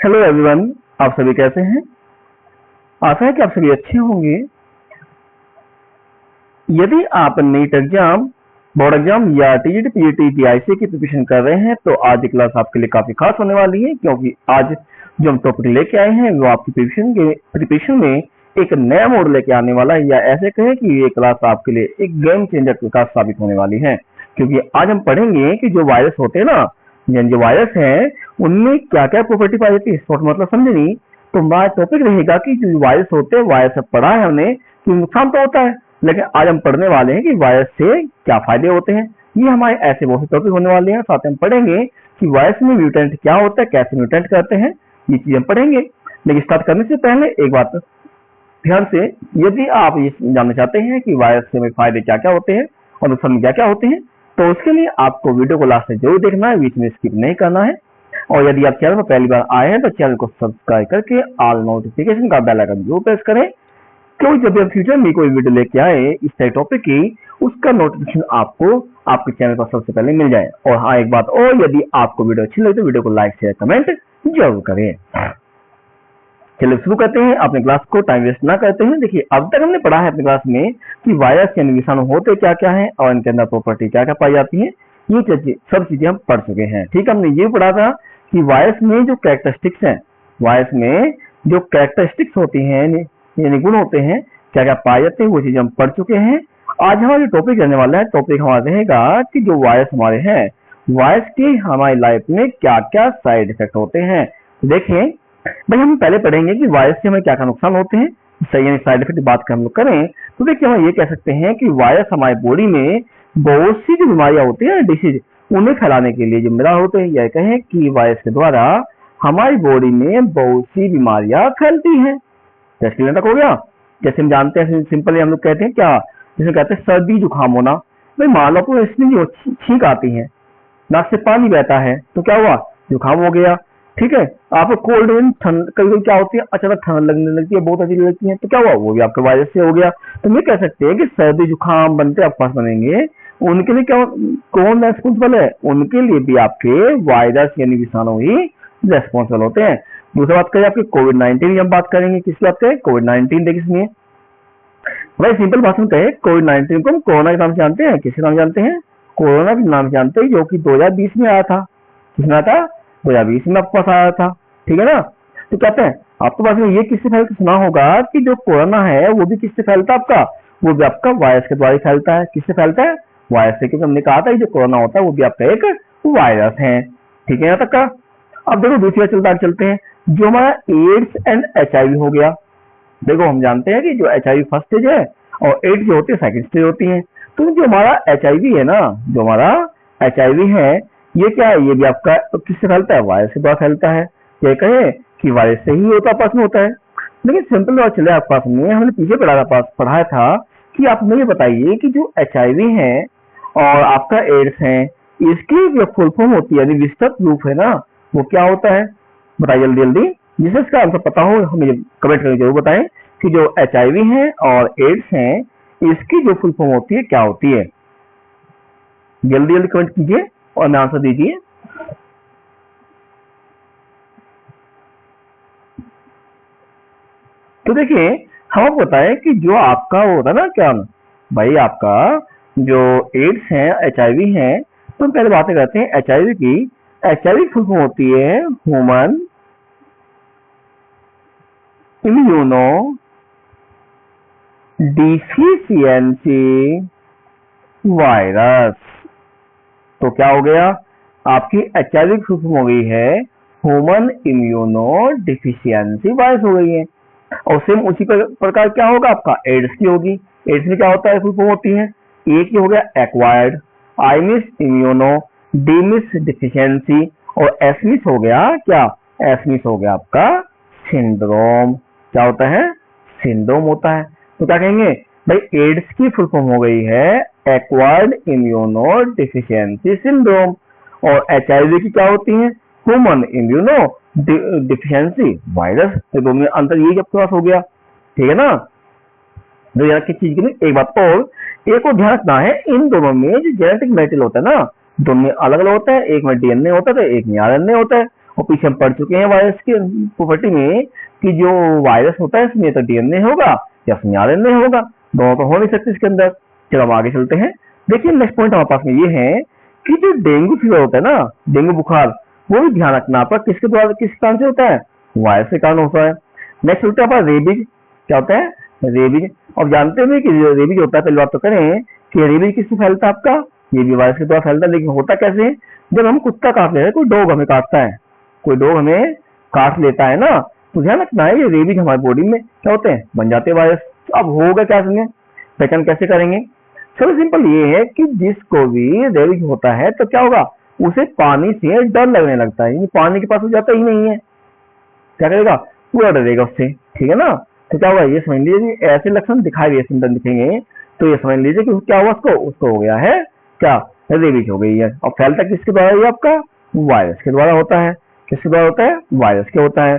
Hello everyone, आप सभी कैसे हैं? आशा है कि आप सभी अच्छे होंगे। यदि आप नीट एग्जाम, बोर्ड एग्जाम या टीजीटी, पीजीटी, पीआईसी की प्रिपरेशन कर रहे हैं तो आज की क्लास आपके लिए काफी खास होने वाली है, क्योंकि आज जो हम टॉपिक लेके आए हैं वो आपकी प्रिपरेशन में एक नया मोड लेके आने वाला है, या ऐसे कहें कि ये क्लास आपके लिए एक गेम चेंजर क्लास साबित होने वाली है। क्योंकि आज हम पढ़ेंगे कि जो वायरस होते हैं ना, जो वायरस है उनमें क्या क्या प्रॉपर्टी पाई जाती है। शॉर्ट मतलब समझे नहीं? तो हमारा टॉपिक रहेगा कि जो वायरस होते हैं, वायरस से पढ़ा है हमने कि नुकसान तो होता है, लेकिन आज हम पढ़ने वाले हैं कि वायरस से क्या फायदे होते हैं। ये हमारे ऐसे बहुत से टॉपिक होने वाले हैं। साथ ही हम पढ़ेंगे कि वायरस में म्यूटेंट क्या होता है, कैसे म्यूटेंट करते हैं, ये चीज हम पढ़ेंगे। लेकिन स्टार्ट करने से पहले एक बात ध्यान से, यदि आप ये जानना चाहते हैं कि वायरस से फायदे क्या क्या होते हैं और नुकसान क्या क्या होते हैं, तो उसके लिए आपको वीडियो को लास्ट तक जरूर देखना है, बीच में स्किप नहीं करना है। और यदि आप चैनल पर पहली बार आए हैं तो चैनल को सब्सक्राइब करके ऑल नोटिफिकेशन का बेल आइकन जरूर प्रेस करें, क्योंकि जब भी हम फ्यूचर में कोई वीडियो लेके आए इस तरह टॉपिक की, उसका नोटिफिकेशन आपको आपके चैनल पर सबसे पहले मिल जाए। और हाँ, एक बात और, यदि आपको वीडियो अच्छी लगे तो वीडियो को लाइक शेयर कमेंट जरूर करें। चलिए शुरू करते हैं अपने क्लास को, टाइम वेस्ट ना करते हैं। देखिए, अब तक हमने पढ़ा है अपनी क्लास में कि वायरस यानी विषाणु होते क्या क्या है और इनके अंदर प्रॉपर्टी क्या क्या पाई जाती है। ये सब चीजें हम पढ़ चुके हैं। ठीक है, हमने ये पढ़ा था कि वायरस में जो कैरेक्टरिस्टिक्स हैं, वायरस में जो कैरेक्टरिस्टिक्स होती हैं यानी गुण होते हैं, क्या क्या पाए जाते हैं, वो चीजें हम पढ़ चुके हैं। आज हमारा जो टॉपिक रहने वाला है, टॉपिक हमारा रहेगा कि जो वायरस हमारे हैं, वायरस के हमारी लाइफ में क्या क्या साइड इफेक्ट होते हैं। देखिए भाई, हम पहले पढ़ेंगे कि वायरस से हमें क्या क्या नुकसान होते हैं। सही यानी साइड इफेक्ट की बात हम लोग करें तो देखिए, हम ये कह सकते हैं कि वायरस हमारी बॉडी में बहुत सी जो बीमारियां होती है, डिसीज, उन्हें फैलाने के लिए जिम्मेदार होते हैं। यह कहें कि वायरस के द्वारा हमारी बॉडी में बहुत सी बीमारियां फैलती हैं। जैसे तक हो गया। जैसे हम जानते हैं, सिंपली हम लोग कहते हैं क्या, जैसे कहते हैं सर्दी जुकाम होना। भाई मान लो तो इसमें जो छींक आती है, नाक से पानी बहता है, तो क्या हुआ, जुकाम हो गया। ठीक है, आपको कोल्ड ठंड कभी क्या होती है, अचानक ठंड लगने लगती है, बहुत अजीब लगती है, तो क्या हुआ, वो भी आपके वायरस से हो गया। तो ये कह सकते हैं कि सर्दी जुकाम बनते आसपास बनेंगे, उनके लिए क्या, कौन रेस्पॉन्सिबल है, उनके लिए भी आपके वायरस यानी विषाणु ही रेस्पॉन्सिबल होते हैं। दूसरी बात करें आपकी कोविड-19 की, हम बात करेंगे किसकी बात करें, कोविड-19। देखिए इसमें भाई सिंपल भाषण कहे, कोविड-19 को हम कोरोना के नाम से जानते हैं। किसके नाम जानते हैं? कोरोना के नाम से जानते हैं, जो कि 2020 में आया था। किसमें आया था? 2020 में आपके पास आया था। ठीक है ना? तो कहते हैं आपके पास में ये किससे फैलता, सुना होगा कि जो कोरोना है वो भी किससे फैलता है आपका, वो भी आपका वायरस के द्वारा ही फैलता है। किससे फैलता है? वायरस से, क्योंकि हमने कहा था जो कोरोना होता है वो भी आपका एक वायरस है। ठीक है, यहाँ तक का। अब देखो दूसरी बात चलते हैं, जो हमारा एड्स एंड HIV हो गया। देखो हम जानते हैं कि जो HIV फर्स्ट स्टेज है और एड्स जो होती है सेकंड स्टेज होती है। तो जो हमारा HIV है ना, जो हमारा HIV है, ये क्या है, ये भी आपका किससे फैलता है, वायरस से द्वारा फैलता है। ये कहे कि वायरस से ही होता आपस में होता है। लेकिन सिंपल बात चले आपस में, हमने पीछे पढ़ाया था कि आप मुझे बताइए कि जो HIV है और आपका एड्स है, इसकी जो फुल फॉर्म होती है यानी विस्तृत रूप है ना, वो क्या होता है, बताइए जल्दी जल्दी। जिसे इसका आंसर पता हो हमें कमेंट करके जरूर बताएं कि जो HIV है और एड्स है, इसकी जो फुल फॉर्म होती है क्या होती है। जल्दी जल्दी कमेंट कीजिए और मैं आंसर दीजिए। तो देखिए, हम आपको बताएं कि जो आपका होता है ना, क्या भाई, आपका जो एड्स है, HIV है, तो हम पहले बातें करते हैं HIV की। HIV फुल फॉर्म होती है ह्यूमन इम्यूनो डिफिशियंसी वायरस। तो क्या हो गया, आपकी HIV फुल फॉर्म हो गई है ह्यूमन इम्यूनो डिफिशियंसी वायरस हो गई है। और सेम उसी प्रकार क्या होगा, आपका एड्स की होगी। एड्स में क्या होता है, फुल फॉर्म होती है, एक ही हो गया acquired, I miss immuno, D miss deficiency, और एस मिस हो गया क्या, एस मिस हो गया आपका सिंड्रोम। क्या होता है, सिंड्रोम होता है। तो क्या कहेंगे भाई, एड्स की फुल फॉर्म हो गई है एक्वायर्ड इम्यूनो डिफिशियंसी सिंड्रोम, और HIV की क्या होती है, ह्यूमन इम्यूनो डिफिशियंसी वायरस। तो दोनों में अंतर यही आपके पास हो गया। ठीक है ना? तो यहाँ की चीज के लिए एक बात और, एक और ध्यान रखना है, इन दोनों में जो जेनेटिक मेटेरियल होता है ना, दोनों में अलग अलग होता है। एक में DNA होता है, एक में RNA होता है, और पीछे हम पढ़ चुके हैं वायरस की प्रॉपर्टी में कि जो वायरस होता है इसमें तो डीएनए होगा या फिर आरएनए होगा, दोनों तो हो नहीं सकते इसके अंदर। चलो हम आगे चलते हैं। देखिए नेक्स्ट पॉइंट हमारे पास में ये है कि जो डेंगू फीवर होता है ना, डेंगू बुखार, वो भी ध्यान रखना आपका किसके द्वारा, किस कारण से होता है, वायरस के कारण होता है। नेक्स्ट होता है आपका रेबीज। क्या होता है, रेबीज। अब जानते हैं कि जो रेबीज होता है, पहली बात तो करें कि रेबीज किससे फैलता है आपका, ये भी वायरस के द्वारा फैलता है। लेकिन होता कैसे है, जब हम कुत्ता काट लेते हैं, कोई डॉग हमें काटता है, कोई डॉग हमें काट लेता है ना, तो ध्यान रखना है ये रेबीज हमारी बॉडी में क्या होते हैं, बन जाते हैं वायरस। अब होगा क्या, इसमें पहचान कैसे करेंगे। चलो सिंपल ये है कि जिसको भी रेबीज होता है तो क्या होगा, उसे पानी से डर लगने लगता है, पानी के पास हो जाता ही नहीं है, क्या करेगा, पूरा डरेगा उससे, ठीक है ना। तो क्या होगा, ये समझ लीजिए ऐसे लक्षण दिखाई दिए, सिम्टम दिखेंगे तो ये समझ लीजिए कि क्या हुआ, उसको हो गया है क्या, रेबीज हो गई है। और फैलता किसके द्वारा है, आपका वायरस के द्वारा होता है। किसके द्वारा होता है, वायरस के होता है।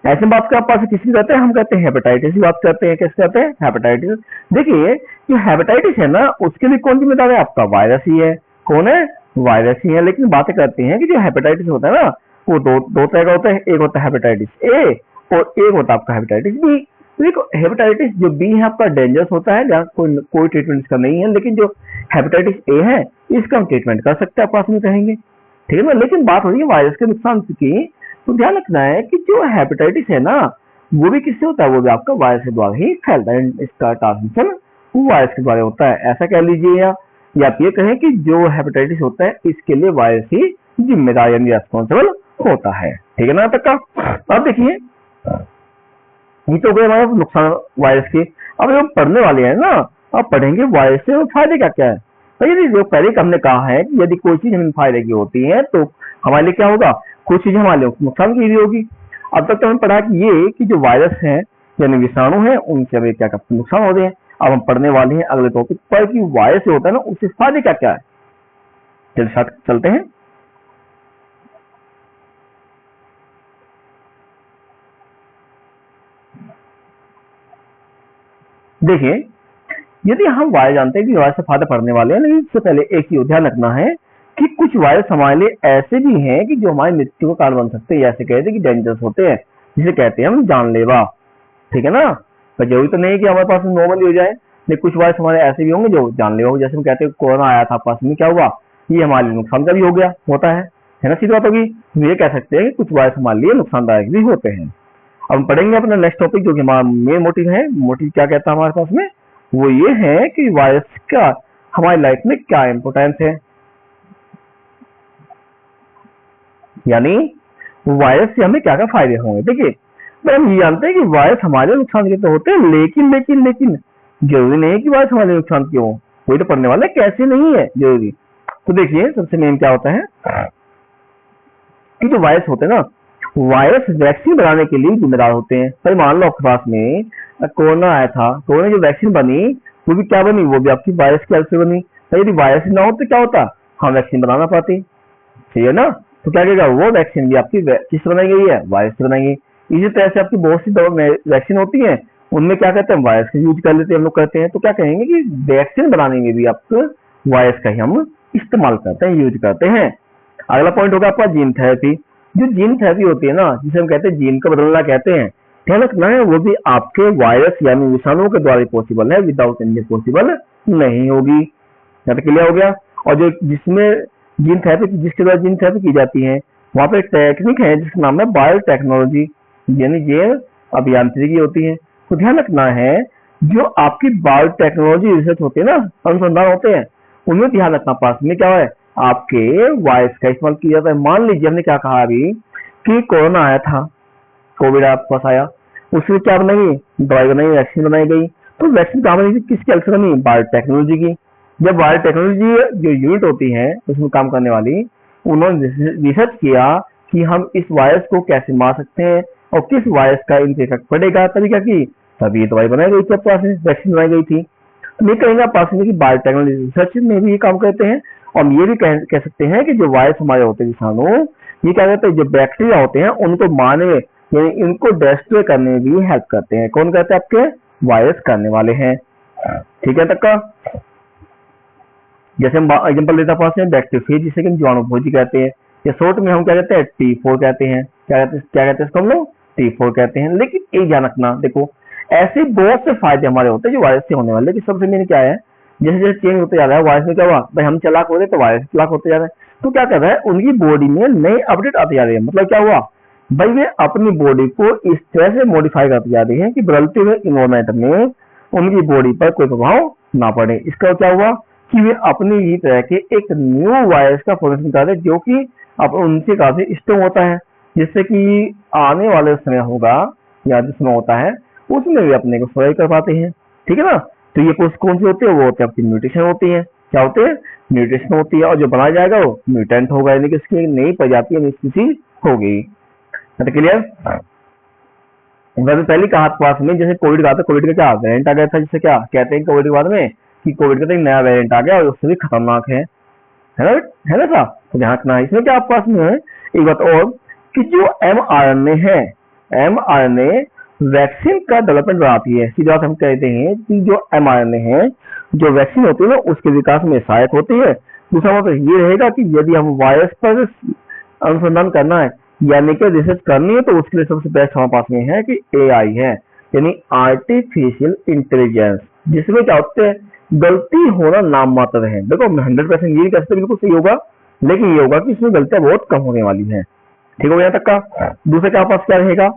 ऐसे बात का पास किसकी कहते हैं, हम कहते हैं हेपेटाइटिस की बात करते हैं। कैसे कहते हैं, हेपेटाइटिस। देखिए जो हेपेटाइटिस है ना, उसके लिए कौन जिम्मेदार है, आपका वायरस ही है। कौन है, वायरस ही है। लेकिन बातें करते हैं कि जो हेपेटाइटिस होता है ना, वो दो तरह का होता है। एक होता है हेपेटाइटिस ए और एक होता है आपका हेपेटाइटिस बी। देखो हेपेटाइटिस जो बी है आपका डेंजरस होता है, जहाँ कोई ट्रीटमेंट इसका नहीं है। लेकिन जो हेपेटाइटिस ए है इसका हम ट्रीटमेंट कर सकते हैं, आप में कहेंगे, ठीक है ना। लेकिन बात हो रही है वायरस के नुकसान की, तो ध्यान रखना है कि जो हेपेटाइटिस है ना, वो भी किससे होता है, वो भी आपका वायरस के द्वारा ही फैलता है। इसका ट्रांसमिशन वायरस के द्वारा होता है, ऐसा कह लीजिए। या आप ये कहें कि जो हेपेटाइटिस होता है इसके लिए वायरस ही जिम्मेदार यानी रेस्पॉन्सिबल होता है, ठीक है ना तक का। अब देखिए ये तो हो गए हमारे नुकसान वायरस के। अब हम पढ़ने वाले हैं ना, अब पढ़ेंगे वायरस से फायदे क्या क्या है। तो यदि जो पहले हमने कहा है कि यदि कोई चीज हमें फायदे की होती है तो हमारे लिए क्या होगा, कुछ चीजें हमारे लिए नुकसान की भी होगी। अब तक तो हमने पढ़ा कि ये कि जो वायरस है यानी विषाणु है उनसे हमें क्या क्या नुकसान होते हैं। अब हम पढ़ने वाले हैं अगले टॉपिक पर कि वायरस से होता है ना, उससे फायदे क्या क्या है। चलते हैं। देखिए यदि हम वायरस जानते हैं कि वायरस से फायदा पड़ने वाले हैं, लेकिन इससे पहले एक चीज ध्यान रखना है कि कुछ वायरस हमारे लिए ऐसे भी हैं कि जो हमारी मृत्यु का कारण बन सकते हैं। ऐसे कहते हैं कि डेंजरस होते हैं, जिसे कहते हैं हम जानलेवा, ठीक है ना। तो जरूरी तो नहीं कि हमारे पास नॉर्मली हो जाए, लेकिन कुछ वायरस हमारे ऐसे भी होंगे जो जानलेवा हो। जैसे हम कहते हैं कोरोना आया था पास में, क्या हुआ, ये हमारे लिए नुकसान का भी हो गया, होता है ना, सीधी बात होगी। हम ये कह सकते हैं कि कुछ वायरस हमारे लिए नुकसानदायक भी होते हैं। अब हम पढ़ेंगे अपना नेक्स्ट टॉपिक जो कि हमारा मेन मोटिव है। मोटिव क्या कहता है हमारे पास में, वो ये है कि वायरस का हमारी लाइफ में क्या इम्पोर्टेंस है, यानी वायरस से हमें क्या क्या फायदे होंगे। देखिए भाई हम ये जानते हैं कि वायरस हमारे नुकसान के तो होते हैं, लेकिन जरूरी नहीं है कि वायरस हमारे नुकसान के हो। कोई तो पढ़ने वाला कैसे नहीं है जरूरी। तो देखिए सबसे मेन क्या होता है कि जो वायरस होते हैं ना, वायरस वैक्सीन बनाने के लिए जिम्मेदार होते हैं। भाई मान लो आपके पास में कोरोना आया था, कोरोना जो वैक्सीन बनी वो भी क्या बनी, वो भी आपकी वायरस की हेल्प से बनी। तो यदि वायरस ना हो तो क्या होता, हम वैक्सीन बनाना पाते, सही है ना। तो क्या कहेगा, वो वैक्सीन भी आपकी किससे बनाई गई है, वायरस से बनाई गई। इसी तरह से आपकी बहुत सी वैक्सीन होती है, उनमें क्या कहते हैं, वायरस का यूज कर लेते हैं हम लोग, कहते हैं। तो क्या कहेंगे कि वैक्सीन बनाने में भी आपको वायरस का ही हम इस्तेमाल करते हैं, यूज करते हैं। अगला पॉइंट होगा आपका जीन थेरेपी। जो जीन थेरेपी होती है ना, जिसे हम कहते हैं जीन का बदलना कहते हैं, ध्यान रखना है वो भी आपके वायरस यानी विषाणुओं के द्वारा पॉसिबल है, विदाउट एनी पॉसिबल नहीं होगी। यहाँ तक क्लियर हो गया। और जो जिसमें जीन थेरेपी, जिसके द्वारा जीन थेरेपी की जाती है, वहाँ पे टेक्निक है जिसका नाम है बायोटेक्नोलॉजी, यानी जैव अभियांत्रिकी होती है। तो ध्यान रखना है जो आपकी बायोटेक्नोलॉजी रिसर्च होती है ना, अनुसंधान होते हैं, उनमें ध्यान रखना पास में क्या है, आपके वायरस का इस्तेमाल किया जाता है। मान लीजिए हमने क्या कहा अभी कि कोरोना आया था, कोविड आपके पास आया, उसमें क्या बनाई, दवाई बनाई, वैक्सीन बनाई गई। तो वैक्सीन कहाँ बनी थी, किसकी हेल्प से बनी, बायोटेक्नोलॉजी की। जब बायोटेक्नोलॉजी जो यूनिट होती है उसमें काम करने वाली, उन्होंने रिसर्च किया कि हम इस वायरस को कैसे मार सकते हैं और किस वायरस का इनके इफेक्ट पड़ेगा, तभी क्या की, तभी दवाई बनाई गई थी, पास में वैक्सीन बनाई गई थी। तो ये कहेंगे पास में कि बायोटेक्नोलॉजी रिसर्च में भी ये काम करते हैं। और ये भी कह सकते हैं कि जो वायरस हमारे होते हैं विषाणु, ये क्या करते हैं, जो बैक्टीरिया होते हैं उनको मारने में यानी इनको डिस्ट्रॉय करने में भी हेल्प करते हैं। कौन करते हैं, आपके वायरस करने वाले हैं, ठीक है तक का। जैसे हम एग्जांपल लेता पास में बैक्टीरियोफेज, जिसे कि हम जीवाणुभोजी कहते हैं। या शॉर्ट में हम क्या कहते हैं, T4 कहते हैं। क्या कहते हैं इसको हम लोग, T4 कहते हैं। लेकिन एक ध्यान रखना, देखो ऐसे बहुत से फायदे हमारे होते हैं जो वायरस से होने वाले, लेकिन सबसे मेन क्या है, जैसे जैसे चेंज होते जा रहा है वायरस में क्या हुआ भाई, हम चालाक हो रहे तो वायरस चालाक होते जा रहे हैं। तो क्या कर रहा है, उनकी बॉडी में नए अपडेट आते जा रहे हैं। मतलब क्या हुआ भाई, वे अपनी बॉडी को इस तरह से मॉडिफाई करते जा रही है कि बदलते हुए इन्वायरमेंट में उनकी बॉडी पर कोई प्रभाव ना पड़े। इसका क्या हुआ कि वे अपनी ही तरह के एक न्यू वायरस का फॉर्मेशन कर रहे हैं, जो कि अब उनसे काफी स्ट्रॉन्ग होता है, जिससे कि आने वाले समय होगा या जो समय होता है उसमें वे अपने को सर्वाइव कर पाते हैं। ठीक है ना। तो ये कौन सी होती है, वो होते हैं आपकी म्यूटेशन होती है। क्या होते हैं, म्यूटेशन होती है। और जो बनाया जाएगा वो म्यूटेंट होगा, यानी कि उसकी एक नई प्रजाति नई स्पीशीज होगी। क्लियर। वैसे पहले कहा पास में, जैसे कोविड का था, कोविड का क्या वेरिएंट आ गया था, जिससे क्या कहते हैं कोविड के बाद में कि कोविड का तो एक नया वेरिएंट आ गया और उससे भी खतरनाक है ना, है ना साहब। तो ध्यान रखना है। इसमें क्या आप पास में है एक बात और, कि जो mRNA है, mRNA वैक्सीन का डेवलपमेंट बढ़ाती है। सीधी बात हम कहते हैं कि जो mRNA है, जो वैक्सीन होती है ना, उसके विकास में सहायक होती है। दूसरा मतलब ये रहेगा कि यदि हम वायरस पर अनुसंधान करना है यानी कि रिसर्च करनी है, तो उसके लिए सबसे बेस्ट हमारे पास में है कि AI है, यानी आर्टिफिशियल इंटेलिजेंस, जिसमें क्या होते हैं गलती होना नाम मात्र है। देखो 100% ये नहीं कह सकते बिल्कुल सही होगा, लेकिन ये होगा कि इसमें गलतियां बहुत कम होने वाली है। ठीक हो गया तक का। दूसरे क्या पास क्या रहेगा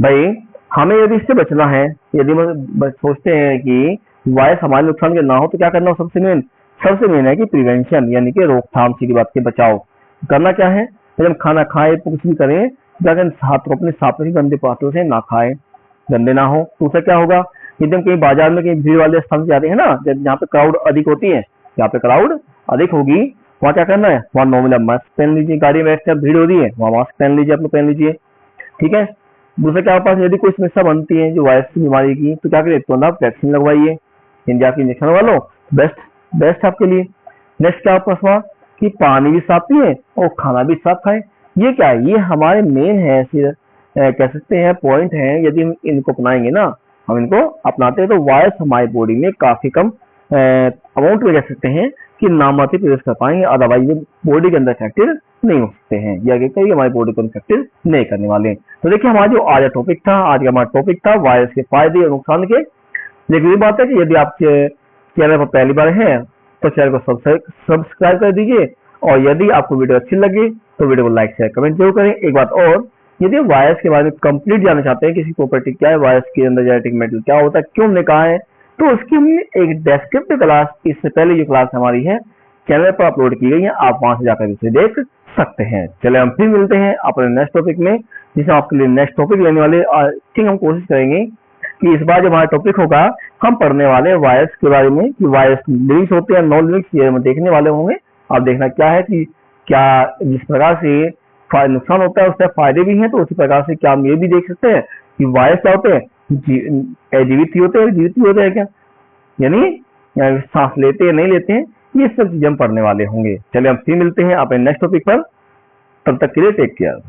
भाई, हमें यदि इससे बचना है, यदि हम सोचते हैं कि वायरस हमारे नुकसान के ना हो, तो क्या करना हो, सबसे मेन है कि प्रिवेंशन, यानी कि रोकथाम। सीधी बात के बचाव करना क्या है, जब हम खाना खाए कुछ भी करें, जाकर हाथ को अपने साफ रखें, गंदे पात्रों से ना खाएं, गंदे ना हो। तो उससे क्या होगा, यदि हम कहीं बाजार में कहीं भीड़ वाले स्थान जाते हैं ना, जहाँ पे क्राउड अधिक होती है, जहाँ पे क्राउड अधिक होगी वहाँ क्या करना है, वहाँ नॉर्मल मास्क पहन लीजिए। गाड़ी में भीड़ हो रही है वहाँ मास्क पहन लीजिए, आप लोग पहन लीजिए। ठीक है। दूसरा क्या पास, यदि कोई समस्या बनती है जो वायरस की बीमारी की, तो क्या करिए, तो आप वैक्सीन लगवाइए, जाके इंजेक्शन लगवा लो, बेस्ट आपके लिए। नेक्स्ट क्या पास हुआ कि पानी भी साफ पिए और खाना भी साफ खाएं। ये क्या है, ये हमारे मेन है, कह सकते हैं पॉइंट है। यदि हम इनको अपनाएंगे ना, हम इनको अपनाते हैं, तो वायरस हमारी बॉडी में काफी कम अमाउंट में कह सकते हैं कि नामात्र प्रवेश कर पाएंगे, अदरवाइज बॉडी के अंदर इफेक्टिव नहीं हो सकते हैं, या कहीं हमारी बॉडी को इफेक्टिव नहीं करने वाले। तो देखिए हमारा जो आज टॉपिक था, आज का हमारा टॉपिक था वायरस के फायदे और नुकसान के। लेकिन ये बात है कि यदि आप चैनल पर पहली बार हैं तो चैनल को सब्सक्राइब कर दीजिए, और यदि आपको वीडियो अच्छी लगी तो वीडियो को लाइक शेयर कमेंट जरूर करें। एक बात और, यदि वायरस के बारे में कंप्लीट जानना चाहते हैं, किसी प्रॉपर्टी क्या है, वायरस के अंदर जेनेटिक मेटेरियल क्या होता है, क्यों हमने कहा है, तो उसकी हमने एक डेस्क्रिप्टिव क्लास, इससे पहले जो क्लास हमारी है चैनल पर अपलोड की गई है, आप वहां से जाकर इसे देख सकते हैं। चले हम फिर मिलते हैं अपने नेक्स्ट टॉपिक में, जिसमें आपके लिए नेक्स्ट टॉपिक लेने वाले। ठीक, हम कोशिश करेंगे कि इस बार जो हमारा टॉपिक होगा, हम पढ़ने वाले वायरस के बारे में, कि वायरस लिविंग्स होते हैं नॉन लिविंग्स, ये हम देखने वाले होंगे। आप देखना क्या है कि क्या जिस प्रकार से नुकसान होता है उससे फायदे भी हैं, तो उसी प्रकार से क्या हम ये भी देख सकते हैं कि वायरस क्या होते हैं, जीवित ही होते हैं, जीवित ही होते हैं क्या, यानी सांस लेते हैं नहीं लेते हैं, ये सब चीजें हम पढ़ने वाले होंगे। चलिए हम फिर मिलते हैं अपने नेक्स्ट टॉपिक पर, तब तक के लिए टेक केयर।